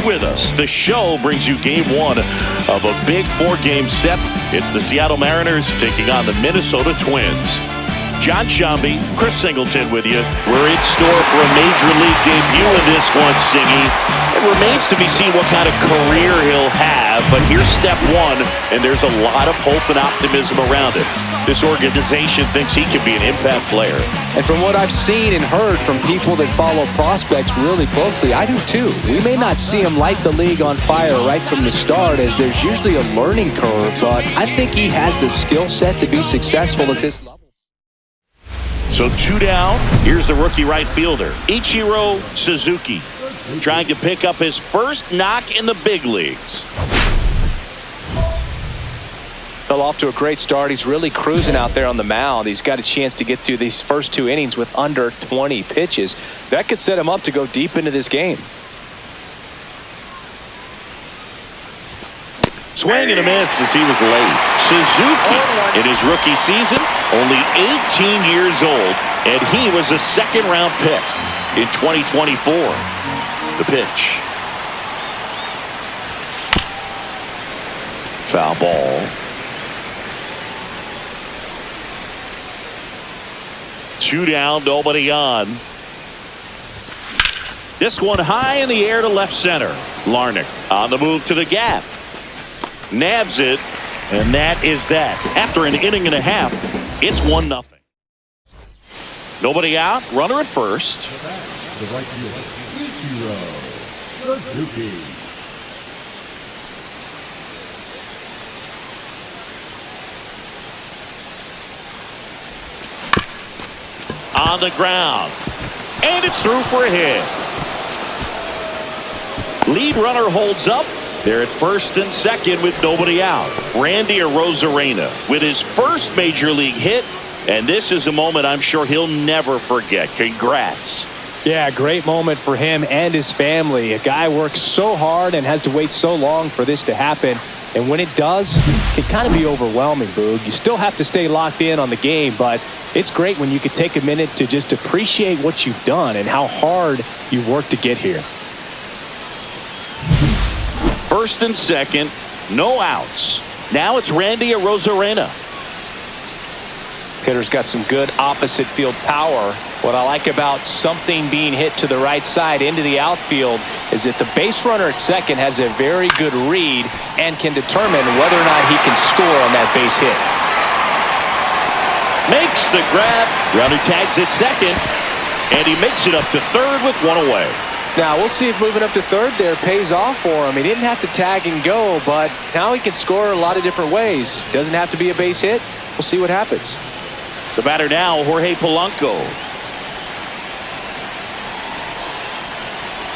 with us. The show brings you game one of a big four-game set. It's the Seattle Mariners taking on the Minnesota Twins. John Shambi, Chris Singleton with you. We're in store for a major league debut in this one, Singy. It remains to be seen what kind of career he'll have, but here's step one, and there's a lot of hope and optimism around it. This organization thinks he can be an impact player. And from what I've seen and heard from people that follow prospects really closely, I do too. We may not see him light the league on fire right from the start, as there's usually a learning curve, but I think he has the skill set to be successful at this level. So two down. Here's the rookie right fielder, Ichiro Suzuki, trying to pick up his first knock in the big leagues. Fell off to a great start. He's really cruising out there on the mound. He's got a chance to get through these first two innings with under 20 pitches. That could set him up to go deep into this game. Swing and a miss as he was late. Suzuki, in his rookie season, only 18 years old, and he was a second-round pick in 2024. The pitch. Foul ball. Two down, nobody on. This one high in the air to left center. Larnach on the move to the gap. Nabs it, and that is that. After an inning and a half, it's 1-0. Nobody out, runner at first. The right fielder, Suzuki. On the ground, and it's through for a hit. Lead runner holds up. They're at first and second with nobody out. Randy Arozarena with his first major league hit, and this is a moment I'm sure he'll never forget. Congrats. Yeah, great moment for him and his family. A guy works so hard and has to wait so long for this to happen. And when it does, it can kind of be overwhelming, Boog. You still have to stay locked in on the game, but it's great when you could take a minute to just appreciate what you've done and how hard you've worked to get here. First and second, no outs. Now it's Randy Arozarena. Hitter's got some good opposite field power. What I like about something being hit to the right side into the outfield is that the base runner at second has a very good read and can determine whether or not he can score on that base hit. Makes the grab. Runner tags at second, and he makes it up to third with one away. Now, we'll see if moving up to third there pays off for him. He didn't have to tag and go, but now he can score a lot of different ways. Doesn't have to be a base hit. We'll see what happens. The batter now, Jorge Polanco.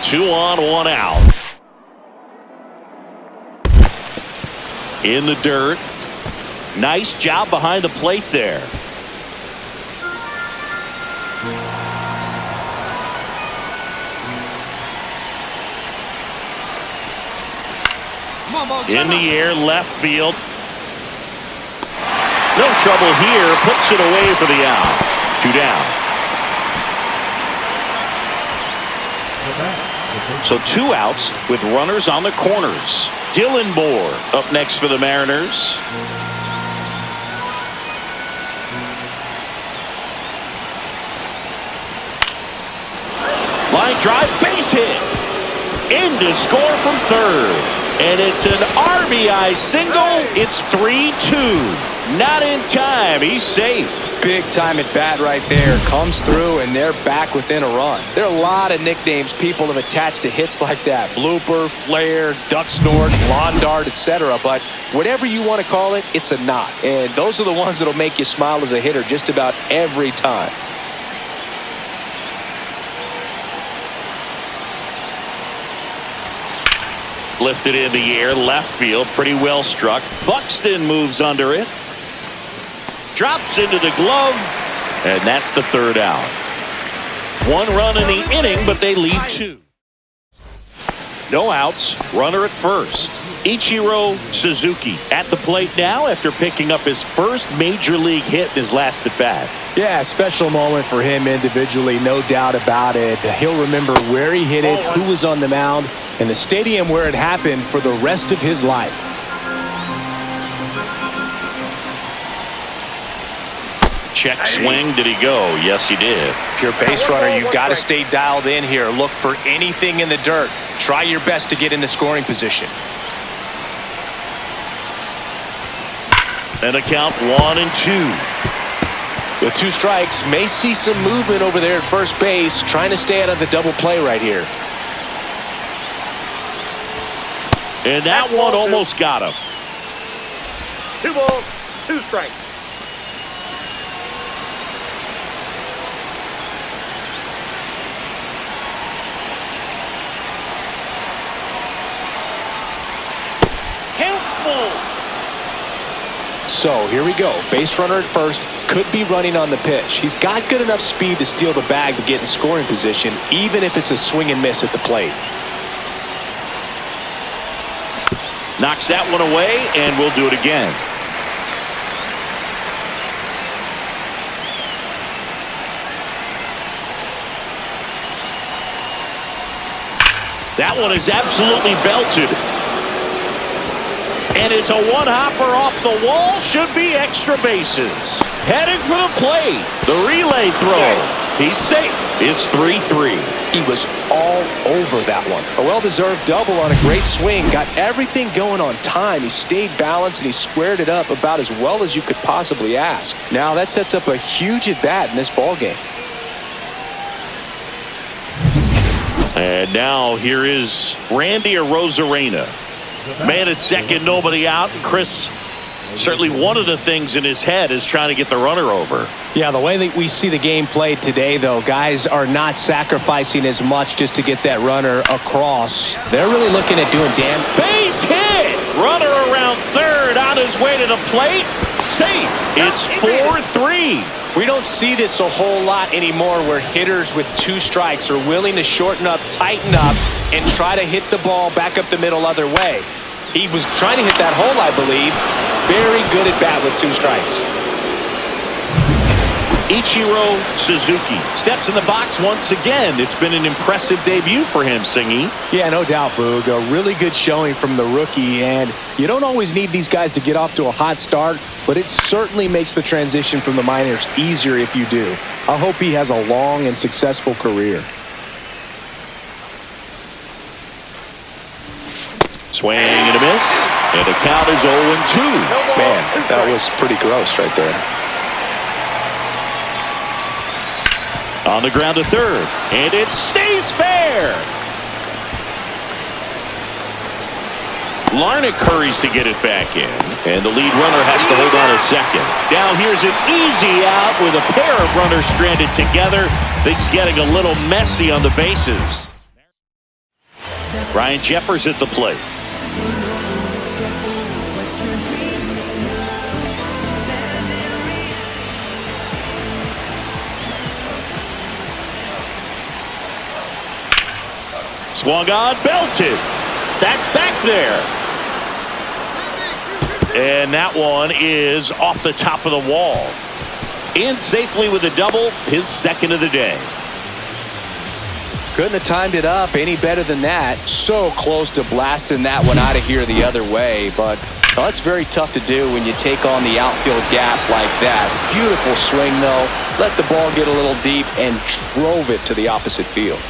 2 on, 1 out. In the dirt. Nice job behind the plate there. In the air, left field. No trouble here. Puts it away for the out. 2 down. So 2 outs with runners on the corners. Dylan Moore up next for the Mariners. Line drive, base hit. In to score from third. And it's an RBI single. It's 3-2. Not in time. He's safe. Big time at bat right there. Comes through, and they're back within a run. There are a lot of nicknames people have attached to hits like that. Blooper, flare, duck snort, lawn dart, etc. But whatever you want to call it, it's a knot. And those are the ones that'll make you smile as a hitter just about every time. Lifted in the air, left field, pretty well struck. Buxton moves under it. Drops into the glove, and that's the third out. 1 run in the inning, but they lead 2. No outs, runner at first. Ichiro Suzuki at the plate now after picking up his first major league hit in his last at bat. Yeah, special moment for him individually, no doubt about it. He'll remember where he hit it, who was on the mound, in the stadium where it happened for the rest of his life. Check swing. Did he go? Yes, he did. If you're a base runner, you've got to stay dialed in here. Look for anything in the dirt. Try your best to get into scoring position. And a count 1-2. With 2 strikes, may see some movement over there at first base, trying to stay out of the double play right here. And that one almost got him. 2 balls, 2 strikes. So here we go. Base runner at first, could be running on the pitch. He's got good enough speed to steal the bag to get in scoring position, even if it's a swing and miss at the plate. Knocks that one away, and we'll do it again. That one is absolutely belted. And it's a one-hopper off the wall. Should be extra bases. Heading for the plate. The relay throw. He's safe. It's 3-3. He was all over that one. A well-deserved double on a great swing. Got everything going on time. He stayed balanced and he squared it up about as well as you could possibly ask. Now that sets up a huge at-bat in this ballgame. And now here is Randy Arozarena. Man at second, nobody out. And Chris, certainly one of the things in his head is trying to get the runner over. Yeah, the way that we see the game played today, though, guys are not sacrificing as much just to get that runner across. They're really looking at doing damn. Base hit! Runner around third, on his way to the plate. Safe. It's 4-3. We don't see this a whole lot anymore where hitters with 2 strikes are willing to shorten up, tighten up, and try to hit the ball back up the middle other way. He was trying to hit that hole, I believe. Very good at bat with 2 strikes. Ichiro Suzuki steps in the box once again. It's been an impressive debut for him, Singy. Yeah, no doubt, Boog. A really good showing from the rookie, and you don't always need these guys to get off to a hot start, but it certainly makes the transition from the minors easier if you do. I hope he has a long and successful career. Swing and a miss, and the count is 0-2. Man, that was pretty gross right there. On the ground to third, and it stays fair. Larnach hurries to get it back in, and the lead runner has to hold on at second. Now here's an easy out with a pair of runners stranded together. Things getting a little messy on the bases. Ryan Jeffers at the plate. Swung on, belted. That's back there. And that one is off the top of the wall. In safely with a double, his second of the day. Couldn't have timed it up any better than that. So close to blasting that one out of here the other way, but well, that's very tough to do when you take on the outfield gap like that. Beautiful swing, though. Let the ball get a little deep and drove it to the opposite field.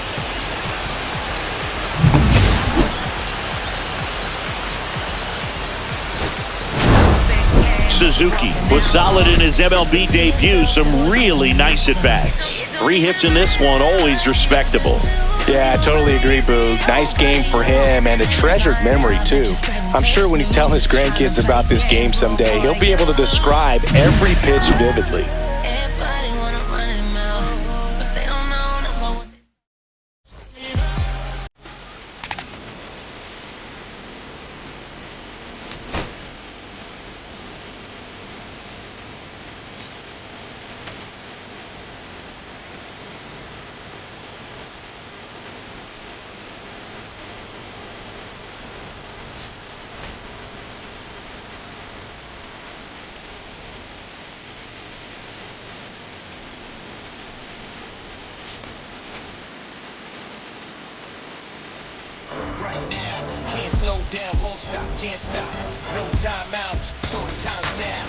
Suzuki was solid in his MLB debut. Some really nice at-bats. 3 hits in this one, always respectable. Yeah, I totally agree, Boog. Nice game for him and a treasured memory, too. I'm sure when he's telling his grandkids about this game someday, he'll be able to describe every pitch vividly. down, won't stop, can't stop. No timeouts, so the time's now.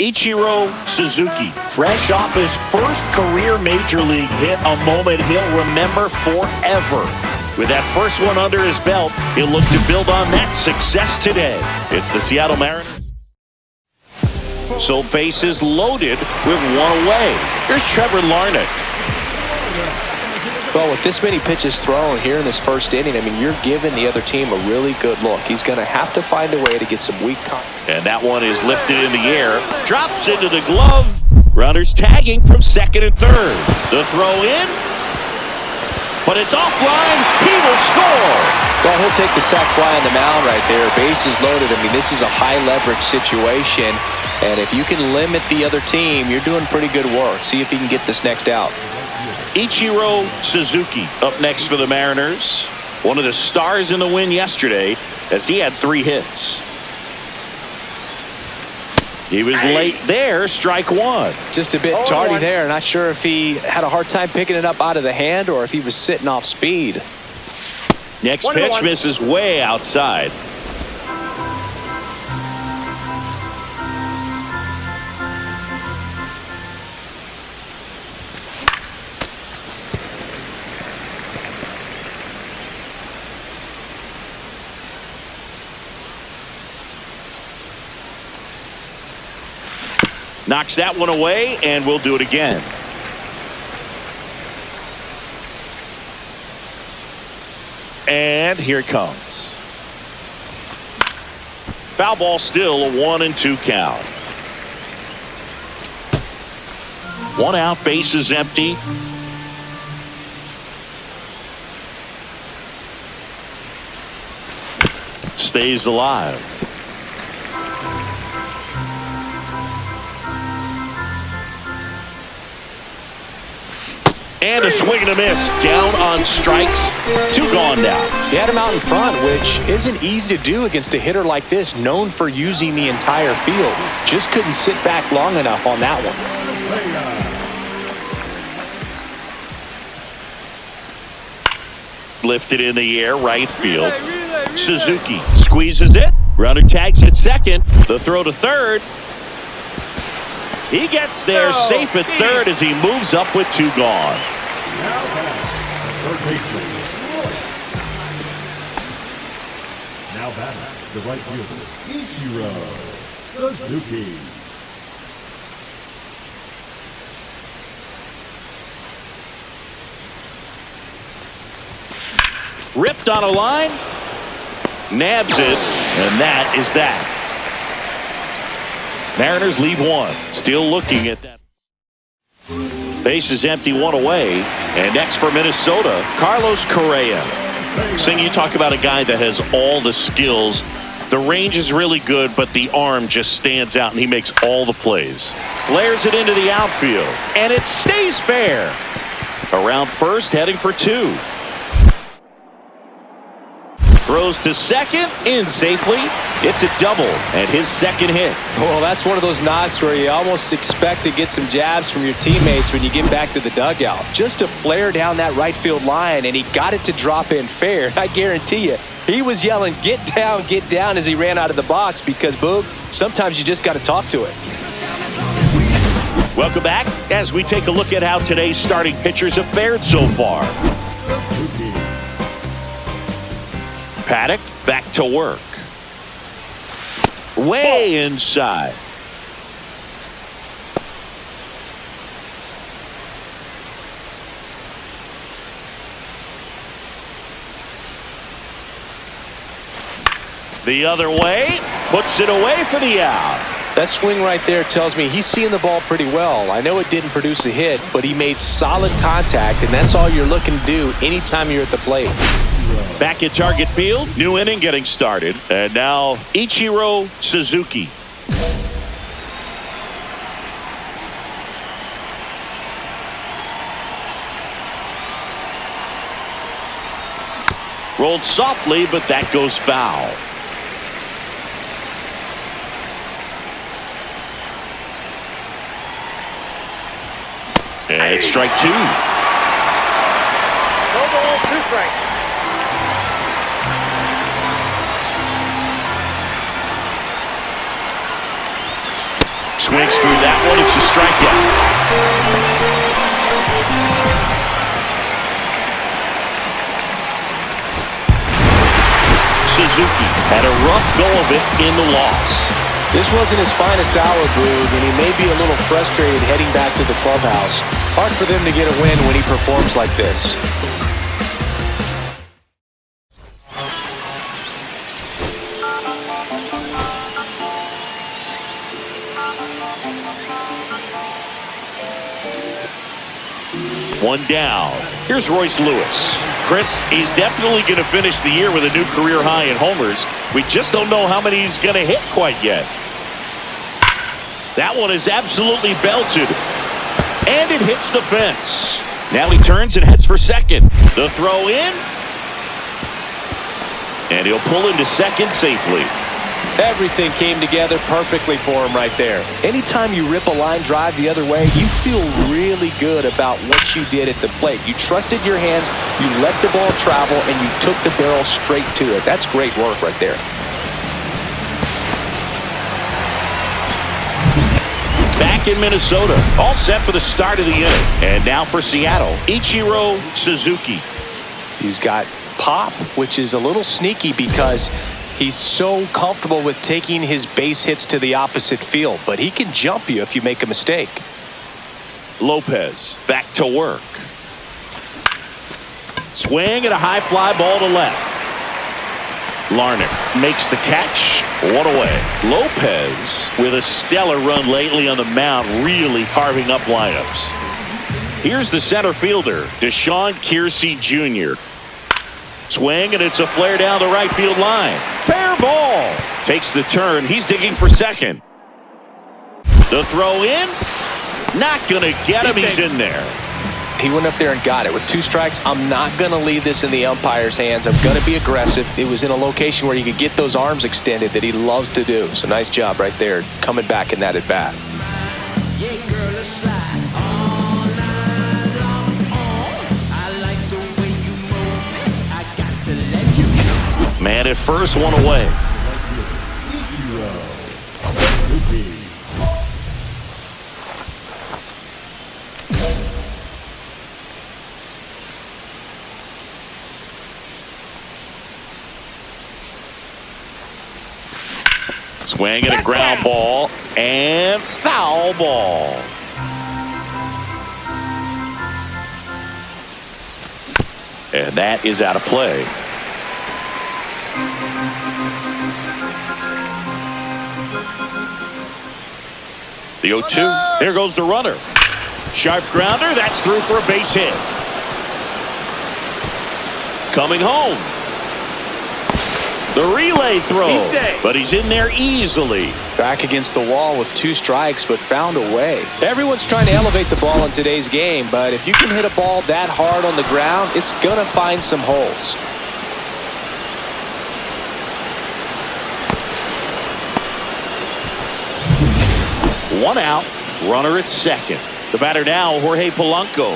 Ichiro Suzuki, fresh off his first career major league hit, a moment he'll remember forever. With that first one under his belt, he'll look to build on that success today. It's the Seattle Mariners. So bases loaded with one away. Here's Trevor Larnach. Well, with this many pitches thrown here in this first inning, I mean, you're giving the other team a really good look. He's going to have to find a way to get some weak contact. And that one is lifted in the air, drops into the glove. Runners tagging from second and third. The throw in, but it's offline. He will score. Well, he'll take the sac fly on the mound right there. Bases loaded. I mean, this is a high leverage situation. And if you can limit the other team, you're doing pretty good work. See if you can get this next out. Ichiro Suzuki up next for the Mariners. One of the stars in the win yesterday as he had 3 hits. He was late there, strike one. Just a bit tardy there. Not sure if he had a hard time picking it up out of the hand or if he was sitting off speed. Next pitch misses way outside. Knocks that one away, and we'll do it again. And here it comes. Foul ball still, a 1-2 count. 1 out, base is empty. Stays alive. And a swing and a miss. Down on strikes. 2 gone now. He had him out in front, which isn't easy to do against a hitter like this, known for using the entire field. Just couldn't sit back long enough on that one. Lifted in the air, right field. Suzuki squeezes it. Runner tags at second. The throw to third. He gets there safe at third as he moves up with 2 gone. Now batting, the right fielder, Ichiro Suzuki. Ripped on a line. Nabs it, and that is that. Mariners leave 1. Still looking at that. Base is empty, 1 away. And next for Minnesota, Carlos Correa. Sing, you talk about a guy that has all the skills. The range is really good, but the arm just stands out, and he makes all the plays. Flares it into the outfield, and it stays fair. Around first, heading for 2. Throws to second, in safely. It's a double, and his second hit. Well, that's one of those knocks where you almost expect to get some jabs from your teammates when you get back to the dugout. Just a flare down that right field line, and he got it to drop in fair. I guarantee you, he was yelling, get down, as he ran out of the box because, Boog, sometimes you just got to talk to it. Welcome back as we take a look at how today's starting pitchers have fared so far. Paddock back to work. Way inside. The other way, puts it away for the out. That swing right there tells me he's seeing the ball pretty well. I know it didn't produce a hit, but he made solid contact, and that's all you're looking to do anytime you're at the plate. Back at target field, new inning getting started, and now Ichiro Suzuki. Rolled softly, but that goes foul. And it's strike two. No ball, 2 strikes. Swings through that one. It's a strikeout. Suzuki had a rough go of it in the loss. This wasn't his finest hour, Boog, and he may be a little frustrated heading back to the clubhouse. Hard for them to get a win when he performs like this. One down. Here's Royce Lewis. Chris, he's definitely going to finish the year with a new career high in homers. We just don't know how many he's going to hit quite yet. That one is absolutely belted. And it hits the fence. Now he turns and heads for second. The throw in. And he'll pull into second safely. Everything came together perfectly for him right there. Anytime you rip a line drive the other way, you feel really good about what you did at the plate. You trusted your hands, you let the ball travel, and you took the barrel straight to it. That's great work right there. Back in Minnesota, all set for the start of the inning. And now for Seattle, Ichiro Suzuki. He's got pop, which is a little sneaky because he's so comfortable with taking his base hits to the opposite field, but he can jump you if you make a mistake. Lopez back to work. Swing and a high fly ball to left. Larnach makes the catch. One away. Lopez with a stellar run lately on the mound, really carving up lineups. Here's the center fielder, Deshaun Kiersey Jr. Swing, and it's a flare down the right field line. Fair ball. Takes the turn. He's digging for second. The throw in. Not going to get him. He's in there. He went up there and got it. With 2 strikes, I'm not going to leave this in the umpire's hands. I'm going to be aggressive. It was in a location where you could get those arms extended that he loves to do. So nice job right there, coming back in that at bat. Man at first, one away. Swing and a ground ball and foul ball. And that is out of play. The 0-2. There goes the runner. Sharp grounder. That's through for a base hit. Coming home. The relay throw. But he's in there easily. Back against the wall with 2 strikes, but found a way. Everyone's trying to elevate the ball in today's game, but if you can hit a ball that hard on the ground, it's going to find some holes. One out, runner at second. The batter now, Jorge Polanco.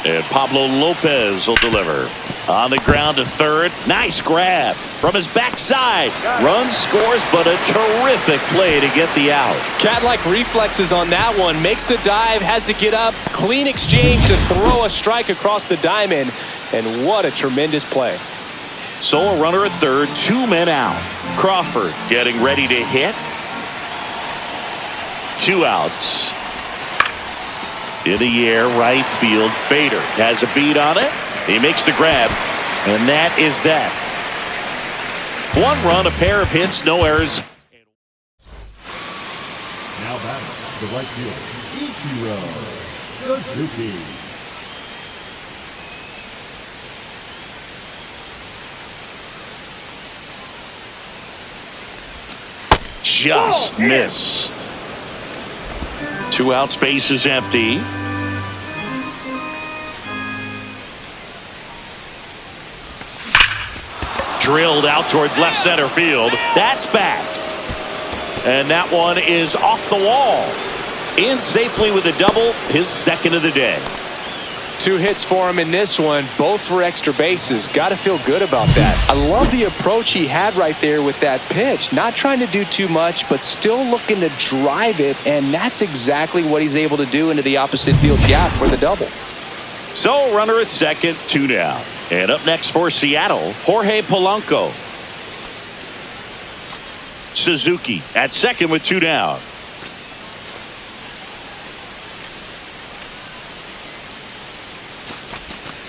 And Pablo Lopez will deliver. On the ground to third. Nice grab from his backside. Run scores, but a terrific play to get the out. Cat-like reflexes on that one. Makes the dive, has to get up. Clean exchange to throw a strike across the diamond. And what a tremendous play. So a runner at third, 2 men out. Crawford getting ready to hit. 2 outs. In the air, right field. Bader has a beat on it. He makes the grab, and that is that. 1 run, a pair of hits, no errors. Now batting the right fielder, Ichiro Suzuki. Just missed. 2 out, space is empty. Drilled out towards left center field. That's back. And that one is off the wall. In safely with a double, his second of the day. 2 hits for him in this one, both for extra bases. Got to feel good about that. I love the approach he had right there with that pitch. Not trying to do too much, but still looking to drive it, and that's exactly what he's able to do into the opposite field gap for the double. So runner at second, 2 down. And up next for Seattle, Jorge Polanco. Suzuki at second with 2 down.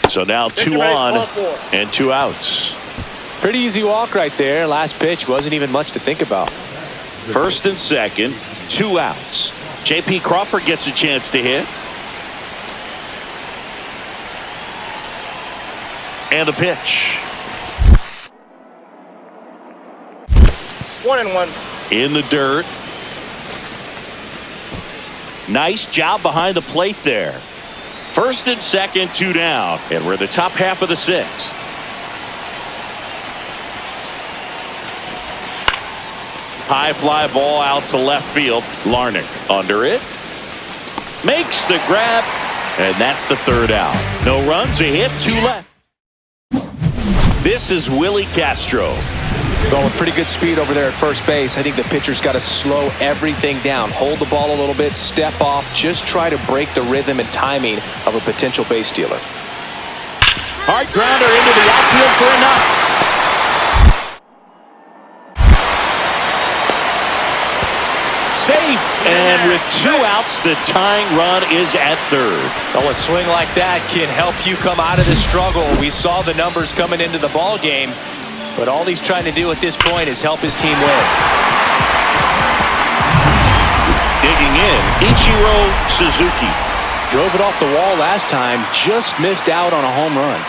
So now 2 on and 2 outs. Pretty easy walk right there. Last pitch wasn't even much to think about. First and second, 2 outs. J.P. Crawford gets a chance to hit. And a pitch. 1-1. In the dirt. Nice job behind the plate there. First and second, 2 down. And we're in the top half of the 6th. High fly ball out to left field. Larnach under it. Makes the grab. And that's the 3rd out. No runs, a hit, 2 left. This is Willie Castro. Going with pretty good speed over there at first base. I think the pitcher's got to slow everything down. Hold the ball a little bit, step off, just try to break the rhythm and timing of a potential base stealer. Hard grounder into the outfield for a knock. Safe, and with 2 outs, the tying run is at 3rd. Oh, a swing like that can help you come out of the struggle. We saw the numbers coming into the ball game, but all he's trying to do at this point is help his team win. Digging in, Ichiro Suzuki. Drove it off the wall last time, just missed out on a home run.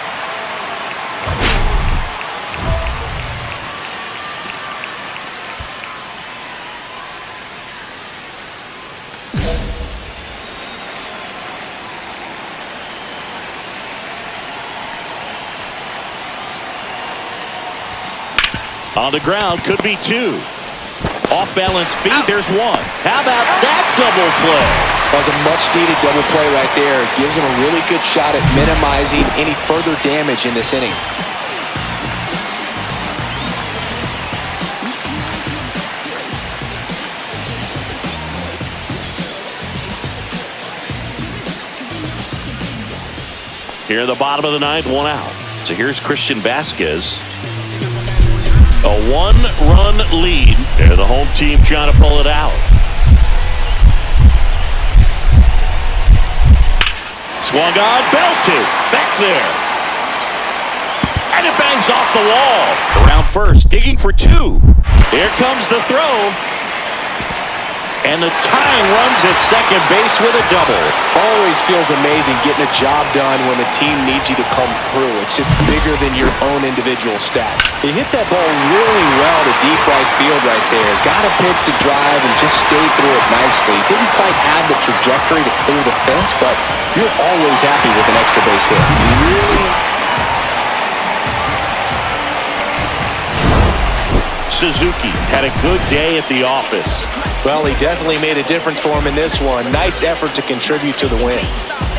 On the ground, could be 2. Off balance feet, there's 1. How about that double play? That was a much-needed double play right there. It gives him a really good shot at minimizing any further damage in this inning. Here in the bottom of the 9th, 1 out. So here's Christian Vasquez. A 1-run lead, and the home team trying to pull it out. Swung on, belted, back there. And it bangs off the wall. Around first, digging for 2. Here comes the throw. And the tying runs at second base with a double. Always feels amazing getting a job done when the team needs you to come through. It's just bigger than your own individual stats. He hit that ball really well to deep right field right there. Got a pitch to drive and just stayed through it nicely. Didn't quite have the trajectory to clear the fence, but you're always happy with an extra base hit. Suzuki had a good day at the office. Well, he definitely made a difference for him in this one. Nice effort to contribute to the win.